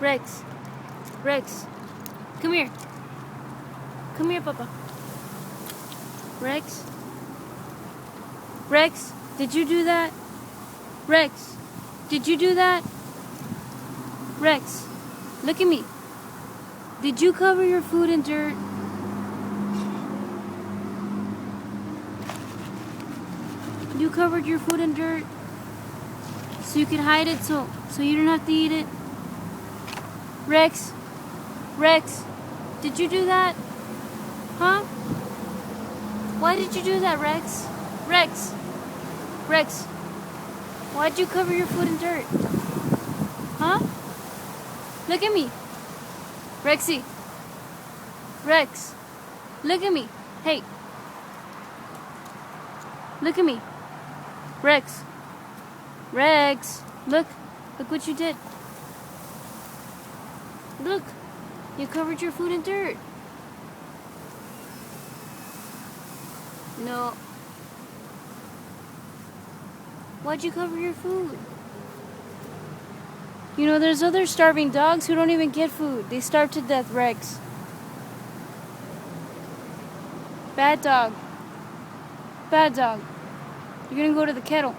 Rex. Rex. Come here. Come here, Papa. Rex. Rex, did you do that? Rex, did you do that? Rex, look at me. Did you cover your food in dirt? You covered your food in dirt so you could hide it so you don't have to eat it? Rex, Rex, did you do that? Huh? Why did you do that, Rex? Rex, Rex, why'd you cover your food in dirt? Huh? Look at me. Rexy. Rex, look at me. Hey. Look at me. Rex. Rex, look what you did. Look, you covered your food in dirt. No. Why'd you cover your food? You know, there's other starving dogs who don't even get food. They starve to death, Rex. Bad dog. Bad dog. You're gonna go to the kettle.